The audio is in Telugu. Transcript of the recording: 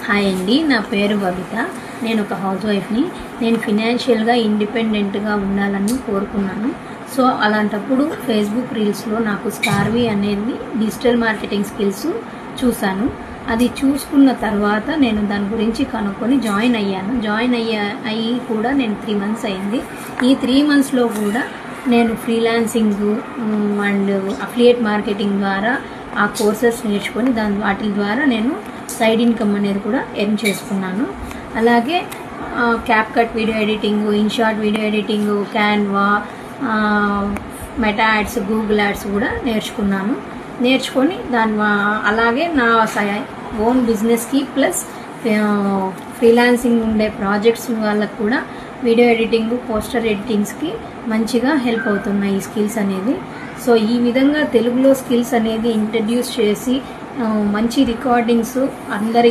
హాయ్ అండి, నా పేరు బబిత. నేను ఒక హౌస్ వైఫ్ని. నేను ఫినాన్షియల్గా ఇండిపెండెంట్గా ఉండాలని కోరుకున్నాను. సో అలాంటప్పుడు ఫేస్బుక్ రీల్స్లో నాకు స్టార్వి అనేది డిజిటల్ మార్కెటింగ్ స్కిల్స్ చూశాను. అది చూసుకున్న తర్వాత నేను దాని గురించి కనుక్కొని జాయిన్ అయ్యాను. అయ్యి కూడా నేను 3 months అయింది. ఈ 3 monthsలో కూడా నేను ఫ్రీలాన్సింగ్ అండ్ అఫిలియేట్ మార్కెటింగ్ ద్వారా ఆ కోర్సెస్ నేర్చుకొని వాటి ద్వారా నేను సైడ్ ఇన్కమ్ అనేది కూడా ఎర్న్ చేసుకున్నాను. అలాగే CapCut video editing, InShot video editing, Canva, meta ads, Google ads కూడా నేర్చుకొని అలాగే నా ఓన్ బిజినెస్కి ప్లస్ ఫ్రీలాన్సింగ్ ఉండే ప్రాజెక్ట్స్ వాళ్ళకు కూడా వీడియో ఎడిటింగ్, పోస్టర్ ఎడిటింగ్స్కి మంచిగా హెల్ప్ అవుతున్నాయి ఈ స్కిల్స్ అనేది. సో ఈ విధంగా తెలుగులో స్కిల్స్ అనేది ఇంట్రడ్యూస్ చేసి మంచి రికార్డింగ్స్ అందరి